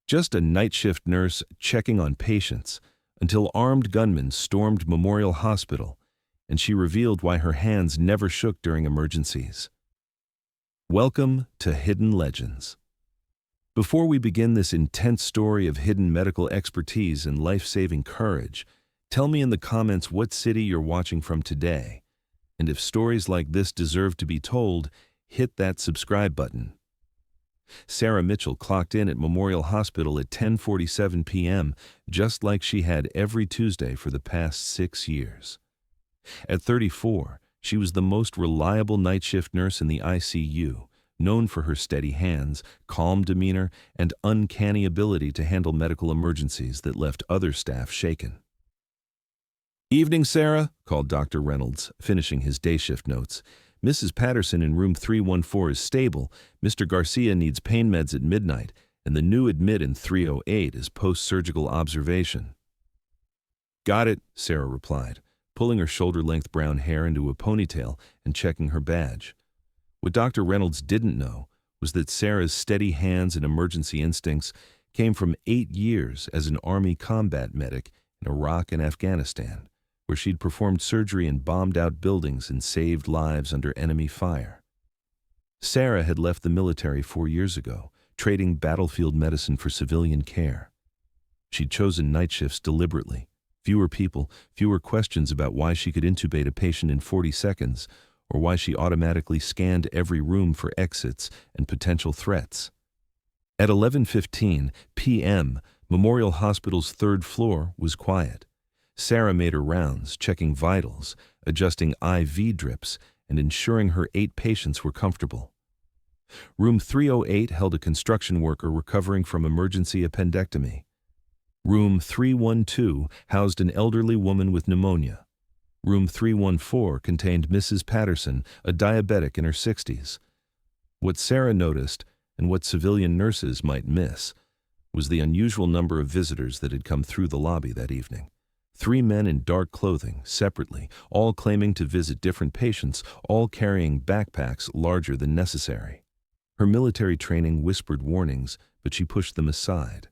Just a night shift nurse checking on patients until armed gunmen stormed Memorial Hospital, and she revealed why her hands never shook during emergencies. Welcome to Hidden Legends. Before we begin this intense story of hidden medical expertise and life-saving courage, tell me in the comments what city you're watching from today. And if stories like this deserve to be told, hit that subscribe button. Sarah Mitchell clocked in at Memorial Hospital at 10:47 p.m., just like she had every Tuesday for the past 6 years. At 34, she was the most reliable night shift nurse in the ICU, known for her steady hands, calm demeanor, and uncanny ability to handle medical emergencies that left other staff shaken. "Evening, Sarah," called Dr. Reynolds, finishing his day shift notes. "Mrs. Patterson in room 314 is stable, Mr. Garcia needs pain meds at midnight, and the new admit in 308 is post-surgical observation." "Got it," Sarah replied, pulling her shoulder-length brown hair into a ponytail and checking her badge. What Dr. Reynolds didn't know was that Sarah's steady hands and emergency instincts came from 8 years as an Army combat medic in Iraq and Afghanistan, where she'd performed surgery in bombed-out buildings and saved lives under enemy fire. Sarah had left the military 4 years ago, trading battlefield medicine for civilian care. She'd chosen night shifts deliberately. Fewer people, fewer questions about why she could intubate a patient in 40 seconds, or why she automatically scanned every room for exits and potential threats. At 11:15 p.m., Memorial Hospital's 3rd floor was quiet. Sarah made her rounds, checking vitals, adjusting IV drips, and ensuring her 8 patients were comfortable. Room 308 held a construction worker recovering from emergency appendectomy. Room 312 housed an elderly woman with pneumonia. Room 314 contained Mrs. Patterson, a diabetic in her 60s. What Sarah noticed, and what civilian nurses might miss, was the unusual number of visitors that had come through the lobby that evening. 3 men in dark clothing, separately, all claiming to visit different patients, all carrying backpacks larger than necessary. Her military training whispered warnings, but she pushed them aside.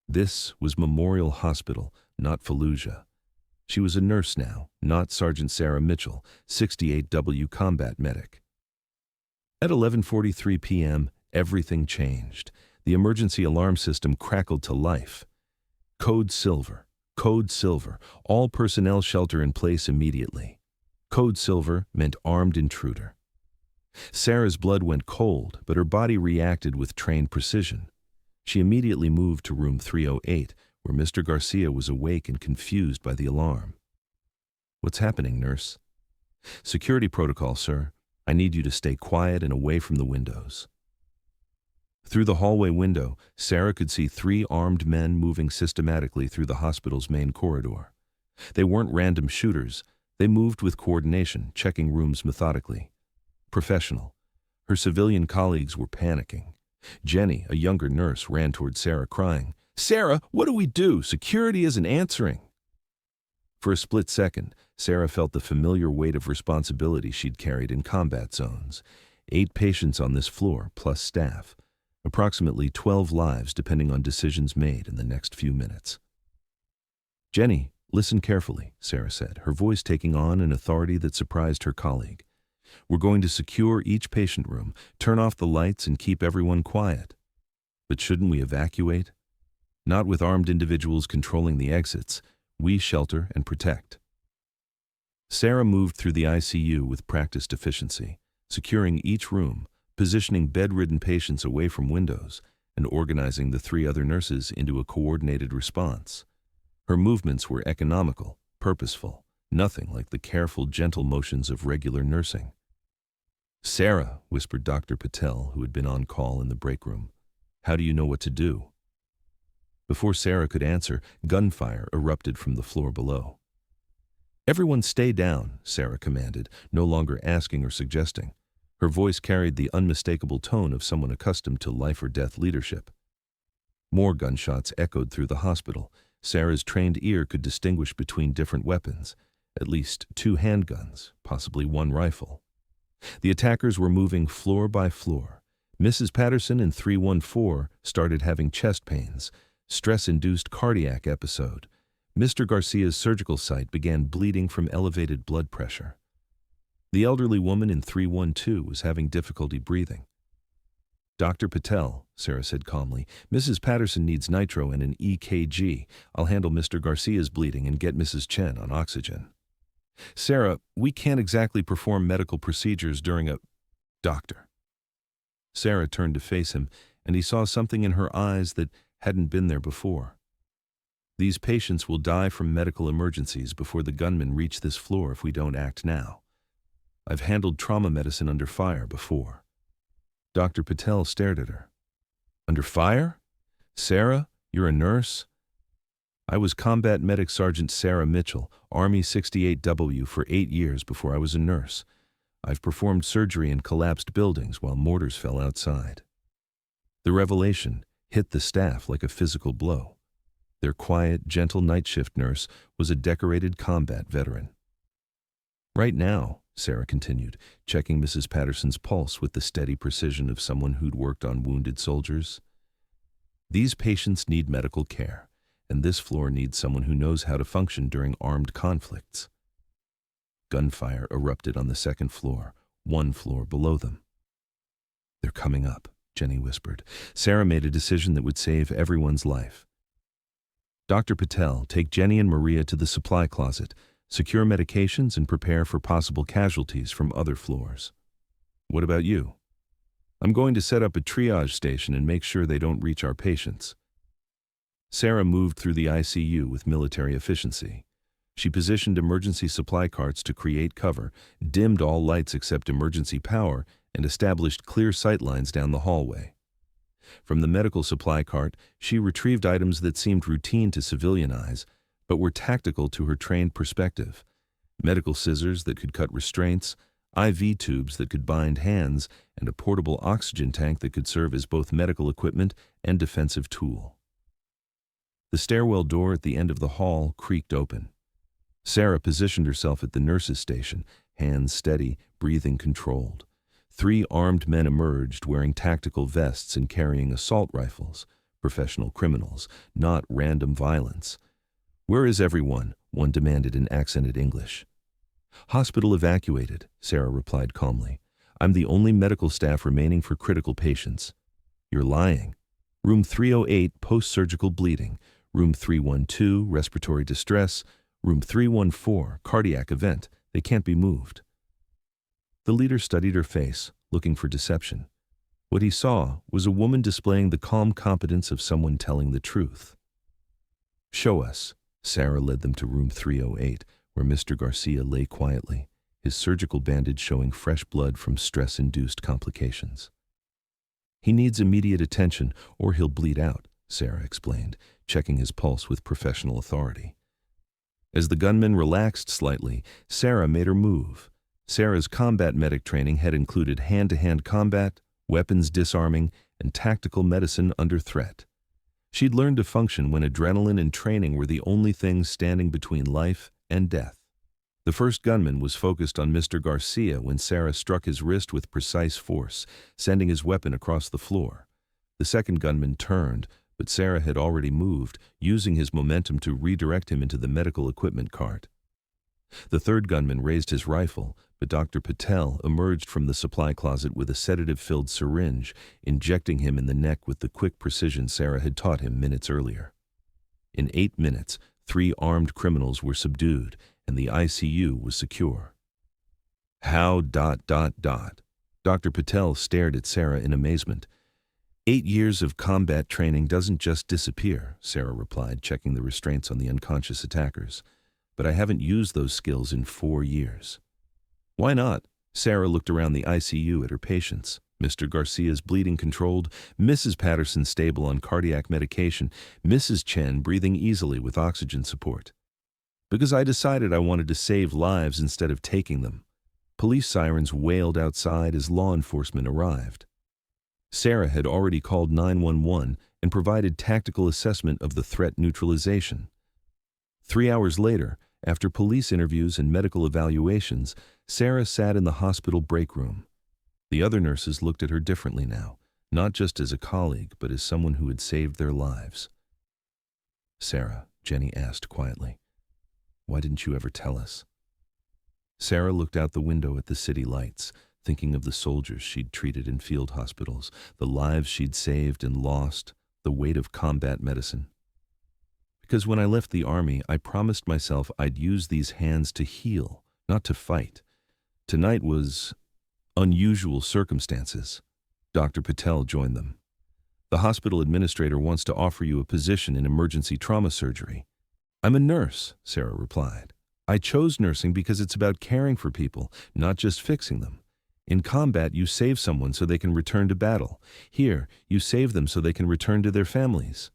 This was Memorial Hospital, not Fallujah. She was a nurse now, not Sergeant Sarah Mitchell, 68W combat medic. At 11:43 p.m., everything changed. The emergency alarm system crackled to life. Code Silver. Code Silver. All personnel shelter in place immediately. Code Silver meant armed intruder. Sarah's blood went cold, but her body reacted with trained precision. She immediately moved to room 308, where Mr. Garcia was awake and confused by the alarm. "What's happening, nurse?" "Security protocol, sir. I need you to stay quiet and away from the windows." Through the hallway window, Sarah could see 3 armed men moving systematically through the hospital's main corridor. They weren't random shooters. They moved with coordination, checking rooms methodically. Professional. Her civilian colleagues were panicking. Jenny, a younger nurse, ran toward Sarah crying, "Sarah, what do we do? Security isn't answering." For a split second, Sarah felt the familiar weight of responsibility she'd carried in combat zones. 8 patients on this floor, plus staff. Approximately 12 lives depending on decisions made in the next few minutes. "Jenny, listen carefully," Sarah said, her voice taking on an authority that surprised her colleague. "We're going to secure each patient room, turn off the lights, and keep everyone quiet. But shouldn't we evacuate? Not with armed individuals controlling the exits. We shelter and protect." Sarah moved through the ICU with practiced efficiency, securing each room, positioning bedridden patients away from windows, and organizing the 3 other nurses into a coordinated response. Her movements were economical, purposeful, nothing like the careful, gentle motions of regular nursing. "Sarah," whispered Dr. Patel, who had been on call in the break room, "how do you know what to do?" Before Sarah could answer, gunfire erupted from the floor below. "Everyone stay down," Sarah commanded, no longer asking or suggesting. Her voice carried the unmistakable tone of someone accustomed to life-or-death leadership. More gunshots echoed through the hospital. Sarah's trained ear could distinguish between different weapons, at least 2 handguns, possibly 1 rifle. The attackers were moving floor by floor, Mrs. Patterson in 314 started having chest pains, stress-induced cardiac episode. Mr. Garcia's surgical site began bleeding from elevated blood pressure. The elderly woman in 312 was having difficulty breathing. Dr. Patel, Sarah said calmly, Mrs. Patterson needs nitro and an EKG. I'll handle Mr. Garcia's bleeding and get Mrs. Chen on oxygen. Sarah, we can't exactly perform medical procedures during a... Doctor. Sarah turned to face him, and he saw something in her eyes that hadn't been there before. These patients will die from medical emergencies before the gunmen reach this floor if we don't act now. I've handled trauma medicine under fire before. Dr. Patel stared at her. Under fire? Sarah, you're a nurse? I was Combat Medic Sergeant Sarah Mitchell, Army 68W for 8 years before I was a nurse. I've performed surgery in collapsed buildings while mortars fell outside. The revelation hit the staff like a physical blow. Their quiet, gentle night shift nurse was a decorated combat veteran. Right now, Sarah continued, checking Mrs. Patterson's pulse with the steady precision of someone who'd worked on wounded soldiers. These patients need medical care, and this floor needs someone who knows how to function during armed conflicts. Gunfire erupted on the second floor, 1 floor below them. They're coming up, Jenny whispered. Sarah made a decision that would save everyone's life. Dr. Patel, take Jenny and Maria to the supply closet, secure medications, and prepare for possible casualties from other floors. What about you? I'm going to set up a triage station and make sure they don't reach our patients. Sarah moved through the ICU with military efficiency. She positioned emergency supply carts to create cover, dimmed all lights except emergency power, and established clear sight lines down the hallway. From the medical supply cart, she retrieved items that seemed routine to civilian eyes, but were tactical to her trained perspective. Medical scissors that could cut restraints, IV tubes that could bind hands, and a portable oxygen tank that could serve as both medical equipment and defensive tool. The stairwell door at the end of the hall creaked open. Sarah positioned herself at the nurse's station, hands steady, breathing controlled. 3 armed men emerged wearing tactical vests and carrying assault rifles, professional criminals, not random violence. Where is everyone? One demanded in accented English. Hospital evacuated, Sarah replied calmly. I'm the only medical staff remaining for critical patients. You're lying. Room 308, post-surgical bleeding. Room 312, respiratory distress. Room 314, cardiac event. They can't be moved. The leader studied her face, looking for deception. What he saw was a woman displaying the calm competence of someone telling the truth. Show us. Sarah led them to room 308, where Mr. Garcia lay quietly, his surgical bandage showing fresh blood from stress-induced complications. He needs immediate attention or he'll bleed out, Sarah explained, checking his pulse with professional authority. As the gunman relaxed slightly, Sarah made her move. Sarah's combat medic training had included hand-to-hand combat, weapons disarming, and tactical medicine under threat. She'd learned to function when adrenaline and training were the only things standing between life and death. The first gunman was focused on Mr. Garcia when Sarah struck his wrist with precise force, sending his weapon across the floor. The second gunman turned, but Sarah had already moved, using his momentum to redirect him into the medical equipment cart. The third gunman raised his rifle, but Dr. Patel emerged from the supply closet with a sedative-filled syringe, injecting him in the neck with the quick precision Sarah had taught him minutes earlier. In 8 minutes, 3 armed criminals were subdued, and the ICU was secure. How... Dr. Patel stared at Sarah in amazement. 8 years of combat training doesn't just disappear, Sarah replied, checking the restraints on the unconscious attackers. But I haven't used those skills in 4 years. Why not? Sarah looked around the ICU at her patients. Mr. Garcia's bleeding controlled, Mrs. Patterson stable on cardiac medication, Mrs. Chen breathing easily with oxygen support. Because I decided I wanted to save lives instead of taking them. Police sirens wailed outside as law enforcement arrived. Sarah had already called 911 and provided tactical assessment of the threat neutralization. 3 hours later, after police interviews and medical evaluations, Sarah sat in the hospital break room. The other nurses looked at her differently now, not just as a colleague, but as someone who had saved their lives. Sarah, Jenny asked quietly, why didn't you ever tell us? Sarah looked out the window at the city lights, thinking of the soldiers she'd treated in field hospitals, the lives she'd saved and lost, the weight of combat medicine. Because when I left the army, I promised myself I'd use these hands to heal, not to fight. Tonight was unusual circumstances. Dr. Patel joined them. The hospital administrator wants to offer you a position in emergency trauma surgery. I'm a nurse, Sarah replied. I chose nursing because it's about caring for people, not just fixing them. In combat, you save someone so they can return to battle. Here, you save them so they can return to their families.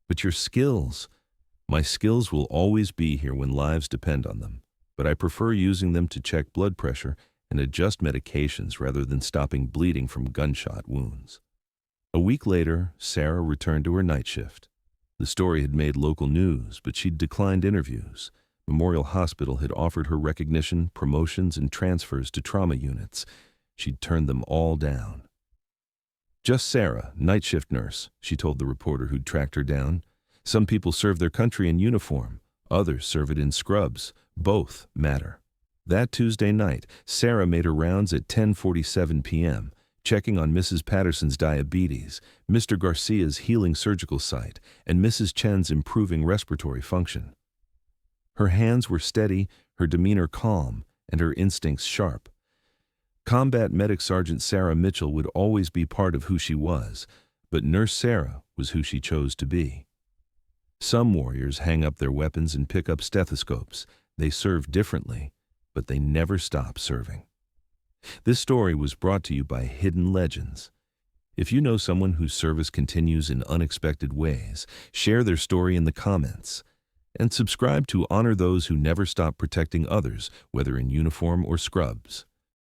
But your skills, my skills will always be here when lives depend on them, but I prefer using them to check blood pressure and adjust medications rather than stopping bleeding from gunshot wounds. A week later, Sarah returned to her night shift. The story had made local news, but she'd declined interviews. Memorial Hospital had offered her recognition, promotions, and transfers to trauma units. She'd turned them all down. Just Sarah, night shift nurse, she told the reporter who'd tracked her down. Some people serve their country in uniform. Others serve it in scrubs. Both matter. That Tuesday night, Sarah made her rounds at 10:47 p.m., checking on Mrs. Patterson's diabetes, Mr. Garcia's healing surgical site, and Mrs. Chen's improving respiratory function. Her hands were steady, her demeanor calm, and her instincts sharp. Combat Medic Sergeant Sarah Mitchell would always be part of who she was, but Nurse Sarah was who she chose to be. Some warriors hang up their weapons and pick up stethoscopes. They serve differently, but they never stop serving. This story was brought to you by Hidden Legends. If you know someone whose service continues in unexpected ways, share their story in the comments. And subscribe to honor those who never stop protecting others, whether in uniform or scrubs.